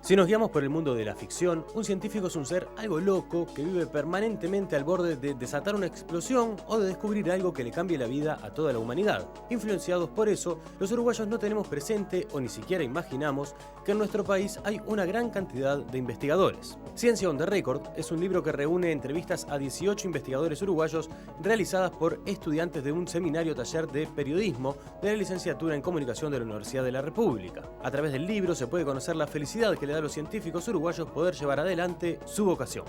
Si nos guiamos por el mundo de la ficción, un científico es un ser algo loco que vive permanentemente al borde de desatar una explosión o de descubrir algo que le cambie la vida a toda la humanidad. Influenciados por eso, los uruguayos no tenemos presente o ni siquiera imaginamos que en nuestro país hay una gran cantidad de investigadores. Ciencia on the Record es un libro que reúne entrevistas a 18 investigadores uruguayos realizadas por estudiantes de un seminario taller de periodismo de la licenciatura en comunicación de la Universidad de la República. A través del libro se puede conocer la felicidad que le da a los científicos uruguayos poder llevar adelante su vocación.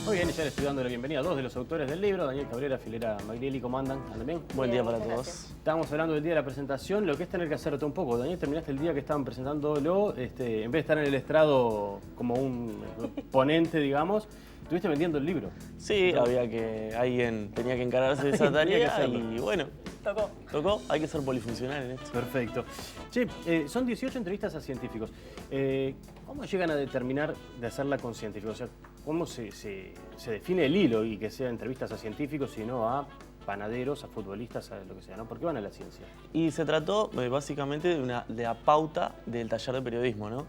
Muy bien, ya le estoy dando la bienvenida a dos de los autores del libro, Daniel Cabrera, Filera Maglieli. ¿Cómo andan? ¿Andan bien? Buen día para todos. Gracias. Estábamos hablando del día de la presentación, lo que es tener que hacerlo un poco. Daniel, terminaste el día que estaban presentándolo, en vez de estar en el estrado como un ponente, digamos, estuviste vendiendo el libro. Sí, alguien tenía que encargarse de esa tarea y bueno, tocó, hay que ser polifuncional en esto. Perfecto. Che, son 18 entrevistas a científicos. ¿Cómo llegan a determinar de hacerla con científicos? O sea, ¿cómo se define el hilo y que sea entrevistas a científicos y no a panaderos, a futbolistas, a lo que sea, ¿no? ¿Por qué van a la ciencia? Y se trató básicamente de la pauta del taller de periodismo, ¿no?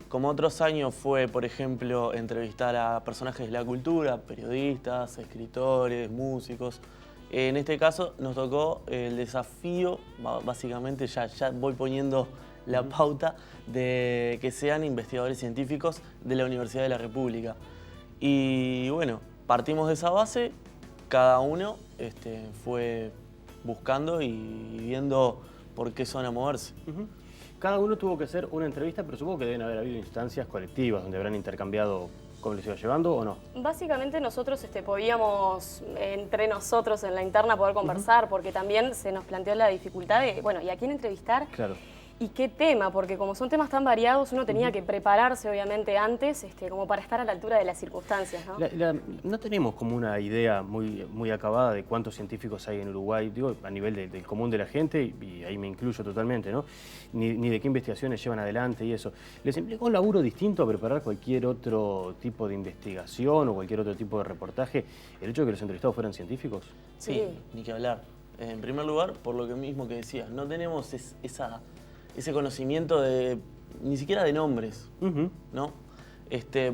Como otros años fue, por ejemplo, entrevistar a personajes de la cultura, periodistas, escritores, músicos. En este caso nos tocó el desafío, básicamente ya voy poniendo la pauta, de que sean investigadores científicos de la Universidad de la República. Y bueno, partimos de esa base, cada uno fue buscando y viendo por qué zona moverse. Cada uno tuvo que hacer una entrevista, pero supongo que deben haber habido instancias colectivas donde habrán intercambiado cómo les iba llevando o no. Básicamente nosotros podíamos, entre nosotros en la interna, poder conversar, porque también se nos planteó la dificultad de, bueno, ¿y a quién entrevistar? Claro. ¿Y qué tema? Porque como son temas tan variados, uno tenía que prepararse, obviamente, antes, como para estar a la altura de las circunstancias, ¿no? No tenemos como una idea muy acabada de cuántos científicos hay en Uruguay, digo, a nivel del común de la gente, y ahí me incluyo totalmente, ¿no? Ni de qué investigaciones llevan adelante y eso. ¿Les implica un laburo distinto a preparar cualquier otro tipo de investigación o cualquier otro tipo de reportaje el hecho de que los entrevistados fueran científicos? Sí, ni que hablar. En primer lugar, por lo que mismo que decías, no tenemos ese conocimiento ni siquiera de nombres, ¿no?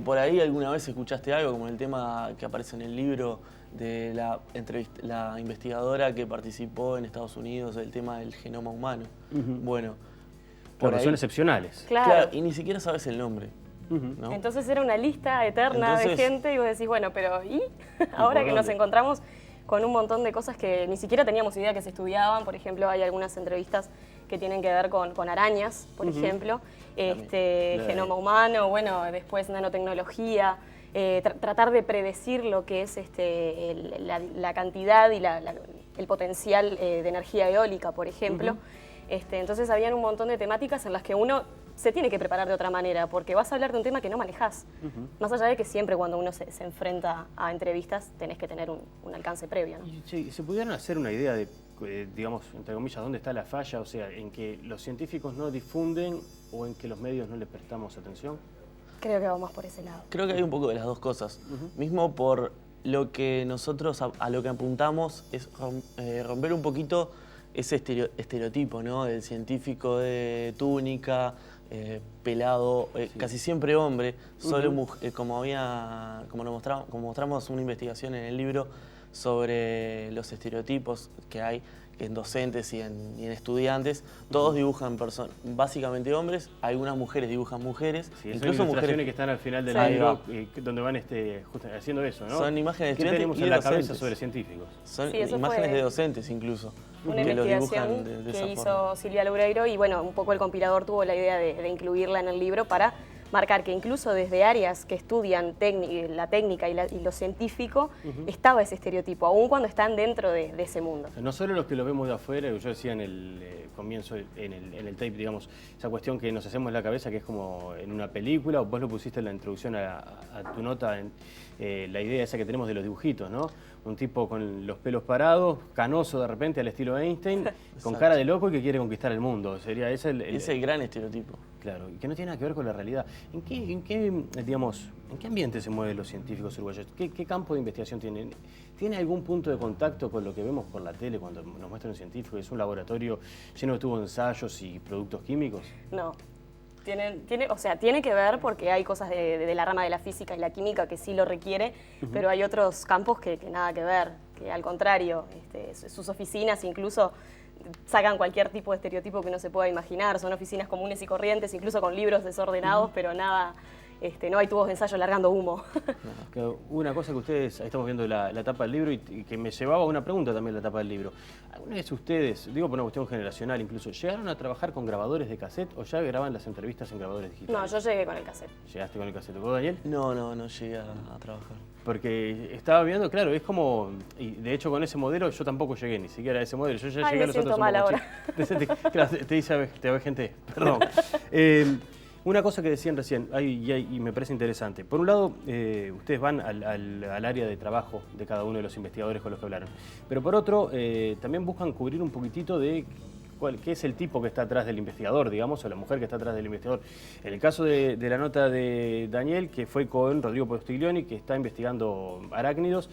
Por ahí alguna vez escuchaste algo, como el tema que aparece en el libro de la investigadora que participó en Estados Unidos del tema del genoma humano. Bueno, Claro, son excepcionales. Claro. Y ni siquiera sabes el nombre. ¿no? Entonces era una lista eterna de gente y vos decís, bueno, pero ¿y? Ahora que nos encontramos con un montón de cosas que ni siquiera teníamos idea que se estudiaban. Por ejemplo, hay algunas entrevistas que tienen que ver con arañas, por ejemplo, genoma humano, bueno, después nanotecnología, tratar de predecir lo que es la cantidad y el potencial de energía eólica, por ejemplo. Entonces habían un montón de temáticas en las que uno se tiene que preparar de otra manera, porque vas a hablar de un tema que no manejás. Más allá de que siempre cuando uno se enfrenta a entrevistas tenés que tener un alcance previo, ¿no? ¿Y se pudieran hacer una idea de, digamos, entre comillas, dónde está la falla? O sea, ¿en que los científicos no difunden o en que los medios no les prestamos atención? Creo que va más por ese lado. Creo que hay un poco de las dos cosas. Mismo por lo que nosotros a lo que apuntamos es romper un poquito ese estereotipo, ¿no? Del científico de túnica, pelado, casi siempre hombre, solo mujer, como mostramos una investigación en el libro sobre los estereotipos que hay en docentes y en estudiantes. Todos dibujan básicamente hombres, algunas mujeres dibujan mujeres, Sí, incluso mujeres que están al final del Sí. libro donde van justo haciendo eso, ¿no? son imágenes de ¿Qué estudiantes tenemos y en de la cabeza docentes. sobre científicos? Son Sí, eso imágenes fue de docentes incluso, una que los investigación dibujan de que esa hizo forma. Silvia Loureiro y bueno, un poco el compilador tuvo la idea de incluirla en el libro para marcar que incluso desde áreas que estudian la técnica y lo científico, estaba ese estereotipo, aún cuando están dentro de ese mundo. No solo los que lo vemos de afuera, yo decía en el comienzo, en el tape, digamos, esa cuestión que nos hacemos en la cabeza, que es como en una película, o vos lo pusiste en la introducción a tu nota, la idea esa que tenemos de los dibujitos, ¿no? Un tipo con los pelos parados, canoso de repente al estilo Einstein, con cara de loco y que quiere conquistar el mundo. Sería ese Es el gran estereotipo. Claro, y que no tiene nada que ver con la realidad. ¿En qué digamos, ¿En qué ambiente se mueven los científicos uruguayos? ¿Qué campo de investigación tienen? ¿Tiene algún punto de contacto con lo que vemos por la tele cuando nos muestran un científico? ¿Es un laboratorio lleno de tubos de ensayos y productos químicos? No. Tiene que ver porque hay cosas de la rama de la física y la química que sí lo requiere, pero hay otros campos que nada que ver, que al contrario, sus oficinas incluso sacan cualquier tipo de estereotipo que uno se pueda imaginar, son oficinas comunes y corrientes, incluso con libros desordenados, pero nada, no hay tubos de ensayo largando humo. Una cosa que ustedes, ahí estamos viendo la tapa del libro y que me llevaba a una pregunta también la tapa del libro. ¿Alguna vez ustedes, digo por una cuestión generacional incluso, llegaron a trabajar con grabadores de cassette o ya graban las entrevistas en grabadores digitales? No, yo llegué con el cassette. ¿Llegaste con el cassette? ¿Vos, Daniel? No llegué a trabajar. Porque estaba viendo, claro, es como, y de hecho con ese modelo yo tampoco llegué ni siquiera a ese modelo, yo ya llegué a los otros. Mal ahora. Claro, te dice, te ve gente, perdón. Una cosa que decían recién, y me parece interesante. Por un lado, ustedes van al área de trabajo de cada uno de los investigadores con los que hablaron. Pero por otro, también buscan cubrir un poquitito de qué es el tipo que está atrás del investigador, digamos, o la mujer que está atrás del investigador. En el caso de la nota de Daniel, que fue con Rodrigo Postiglioni, que está investigando arácnidos,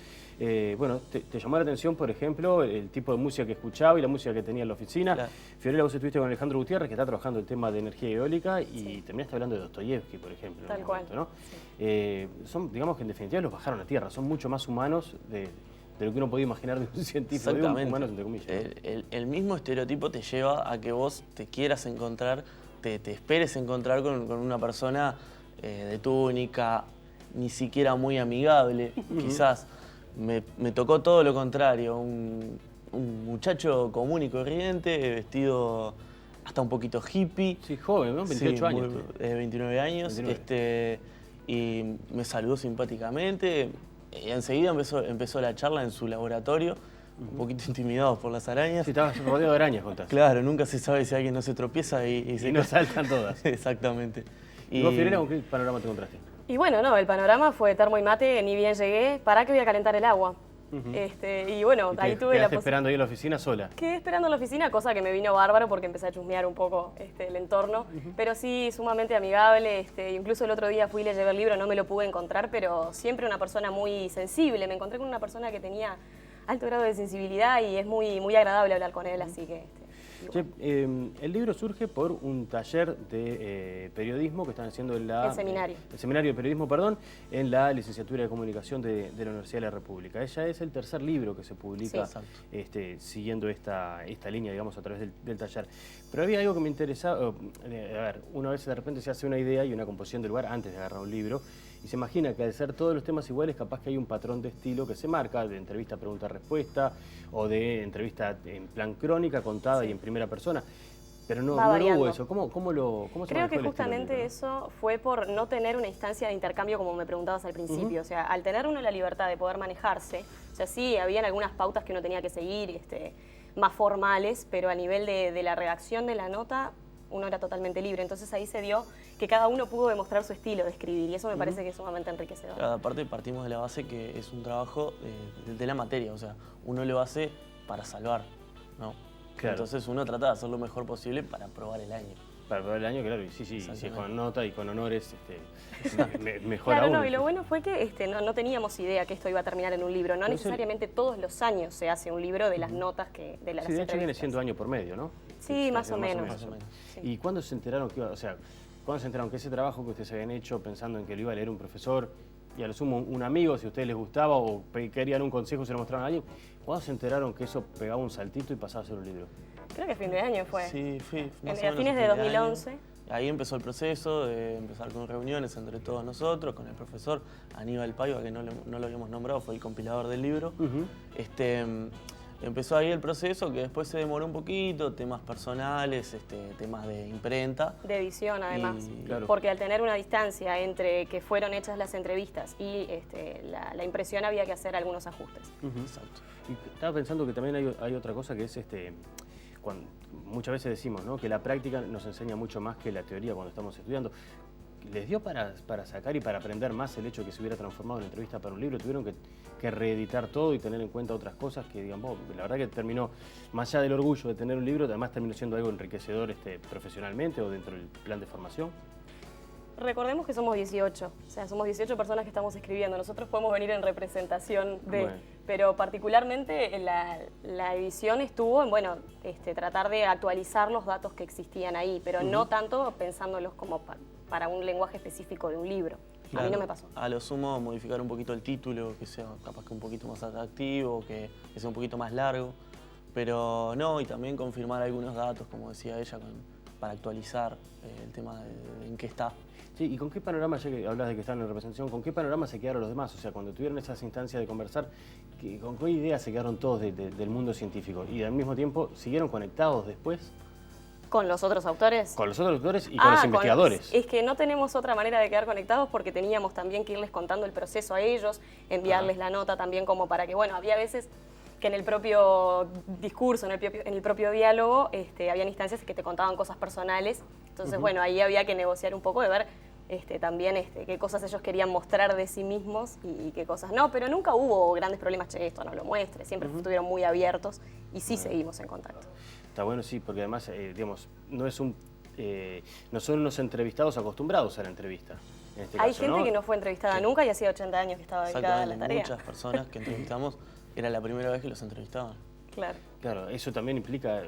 bueno, te llamó la atención, por ejemplo, el tipo de música que escuchaba y la música que tenía en la oficina. Claro. Fiorella, vos estuviste con Alejandro Gutiérrez, que está trabajando el tema de energía eólica, y terminaste hablando de Dostoyevsky, por ejemplo. Tal cual. Momento, ¿no? Sí. Son, digamos que en definitiva los bajaron a tierra, son mucho más humanos de lo que uno podía imaginar de un científico, de un humano, entre comillas. El mismo estereotipo te lleva a que vos te quieras encontrar, te esperes encontrar con una persona de túnica, ni siquiera muy amigable, quizás. Me tocó todo lo contrario, un muchacho común y corriente, vestido hasta un poquito hippie. Sí, joven, ¿no? 28 años. 29 años, 29. Y me saludó simpáticamente. Y enseguida empezó la charla en su laboratorio, un poquito intimidados por las arañas. Sí, estabas rodeado de arañas, contás. Claro, nunca se sabe si alguien no se tropieza y no saltan todas. Exactamente. ¿Y vos, Fiorella, con qué panorama te encontraste? Y bueno, no, el panorama fue termo y mate, ni bien llegué, ¿para qué voy a calentar el agua? Y bueno, ahí tuve la posibilidad. Esperando ahí en la oficina sola? Quedé esperando en la oficina, cosa que me vino bárbaro porque empecé a chusmear un poco el entorno, pero sí, sumamente amigable. Incluso el otro día fui y le llevé el libro, no me lo pude encontrar, pero siempre una persona muy sensible. Me encontré con una persona que tenía alto grado de sensibilidad y es muy agradable hablar con él, así que... Che, el libro surge por un taller de periodismo que están haciendo en la... El seminario. El seminario de periodismo, perdón, en la licenciatura de comunicación de la Universidad de la República. Ella es el tercer libro que se publica siguiendo esta línea, digamos, a través del taller. Pero había algo que me interesaba, a ver, una vez de repente se hace una idea y una composición del lugar antes de agarrar un libro, y se imagina que al ser todos los temas iguales, capaz que hay un patrón de estilo que se marca, de entrevista, pregunta-respuesta, o de entrevista en plan crónica, contada y en primera persona. Pero no hubo eso. ¿Cómo se manejó Creo que el justamente eso fue por no tener una instancia de intercambio como me preguntabas al principio. O sea, al tener uno la libertad de poder manejarse, o sea, sí, habían algunas pautas que uno tenía que seguir, más formales, pero a nivel de la redacción de la nota, uno era totalmente libre. Entonces ahí se dio que cada uno pudo demostrar su estilo de escribir y eso me parece que es sumamente enriquecedor. Claro, aparte partimos de la base que es un trabajo de la materia, o sea, uno lo hace para salvar, ¿no? Claro. Entonces uno trata de hacer lo mejor posible para aprobar el año. Para probar el año, claro, y sí, con nota y con honores, mejor claro, aún. No, y lo bueno fue que no teníamos idea que esto iba a terminar en un libro. No necesariamente todos los años se hace un libro de las notas de las de hecho viene siendo año por medio, ¿no? Sí, más o menos. Sí. ¿Y cuándo se enteraron que cuándo se enteraron que ese trabajo que ustedes habían hecho pensando en que lo iba a leer un profesor y a lo sumo un amigo, si a ustedes les gustaba o querían un consejo, se lo mostraron a alguien, ¿cuándo se enteraron que eso pegaba un saltito y pasaba a ser un libro? Creo que fin de año fue. Sí, a fines de 2011. Ahí empezó el proceso de empezar con reuniones entre todos nosotros, con el profesor Aníbal Paiva, que no lo habíamos nombrado, fue el compilador del libro. Empezó ahí el proceso, que después se demoró un poquito, temas personales, temas de imprenta. De edición, además. Porque al tener una distancia entre que fueron hechas las entrevistas y la impresión, había que hacer algunos ajustes. Exacto. Y estaba pensando que también hay otra cosa que es muchas veces decimos, ¿no?, que la práctica nos enseña mucho más que la teoría cuando estamos estudiando. ¿Les dio para sacar y para aprender más el hecho de que se hubiera transformado en entrevista para un libro? ¿Tuvieron que reeditar todo y tener en cuenta otras cosas que, digamos, la verdad que terminó, más allá del orgullo de tener un libro, además terminó siendo algo enriquecedor profesionalmente o dentro del plan de formación? Recordemos que somos 18, o sea, somos 18 personas que estamos escribiendo. Nosotros podemos venir en representación de... Bueno. Pero particularmente la edición estuvo en, bueno, tratar de actualizar los datos que existían ahí, pero no tanto pensándolos como para un lenguaje específico de un libro. Claro, a mí no me pasó. A lo sumo modificar un poquito el título, que sea capaz que un poquito más atractivo, que sea un poquito más largo, pero no, y también confirmar algunos datos, como decía ella, para actualizar el tema de en qué está. Sí, ¿y con qué panorama, ya que hablas de que están en representación, con qué panorama se quedaron los demás? O sea, cuando tuvieron esas instancias de conversar, ¿con qué ideas se quedaron todos del mundo científico? Y al mismo tiempo, ¿siguieron conectados después? ¿Con los otros autores? Con los otros autores y con los investigadores. Es que no tenemos otra manera de quedar conectados porque teníamos también que irles contando el proceso a ellos, enviarles la nota también como para que, bueno, había veces que en el propio discurso, en el propio diálogo, habían instancias que te contaban cosas personales. Entonces, bueno, ahí había que negociar un poco de ver también qué cosas ellos querían mostrar de sí mismos y qué cosas no. Pero nunca hubo grandes problemas, che, esto no lo muestre. Siempre estuvieron muy abiertos y sí seguimos en contacto. Está bueno, sí, porque además, digamos, no son unos entrevistados acostumbrados a la entrevista. En este Hay caso, gente ¿no? que no fue entrevistada nunca y hacía 80 años que estaba dedicada a la tarea. Muchas personas que entrevistamos era la primera vez que los entrevistaban. Claro. Claro, eso también implica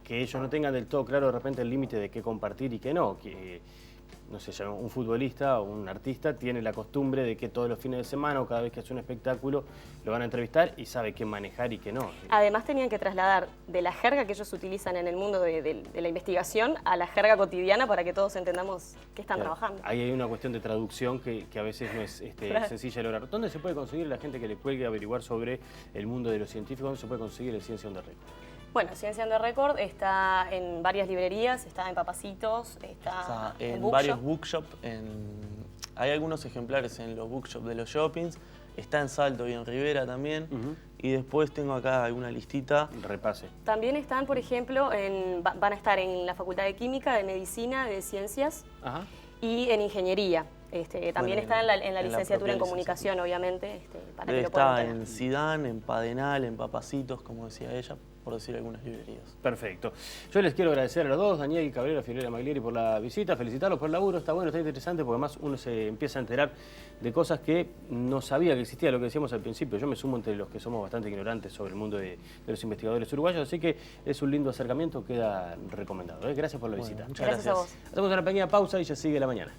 que ellos no tengan del todo claro de repente el límite de qué compartir y qué no. Que, no sé, un futbolista o un artista tiene la costumbre de que todos los fines de semana o cada vez que hace un espectáculo lo van a entrevistar y sabe qué manejar y qué no. Además tenían que trasladar de la jerga que ellos utilizan en el mundo de la investigación a la jerga cotidiana para que todos entendamos qué están trabajando. Ahí hay una cuestión de traducción que a veces no es sencilla de lograr. ¿Dónde se puede conseguir la gente que le cuelgue a averiguar sobre el mundo de los científicos? ¿Dónde se puede conseguir el Ciencia on the Record? Bueno, Ciencia on the Record está en varias librerías, está en Papacitos, está en varios bookshops. Hay algunos ejemplares en los bookshops de los shoppings, está en Salto y en Rivera también. Y después tengo acá alguna listita. Repase. También están, por ejemplo, van a estar en la Facultad de Química, de Medicina, de Ciencias y en Ingeniería. También está en la licenciatura en Comunicación, obviamente, para que lo puedan tener. Está en Sidán, en Padenal, en Papacitos, como decía ella, por decir algunas librerías. Perfecto. Yo les quiero agradecer a los dos, Daniel Cabrera, Fiorella Maglieri, por la visita, felicitarlos por el laburo, está bueno, está interesante, porque además uno se empieza a enterar de cosas que no sabía que existía, lo que decíamos al principio. Yo me sumo entre los que somos bastante ignorantes sobre el mundo de los investigadores uruguayos, así que es un lindo acercamiento, queda recomendado. Gracias por la visita. Muchas gracias. A vos. Hacemos una pequeña pausa y ya sigue la mañana.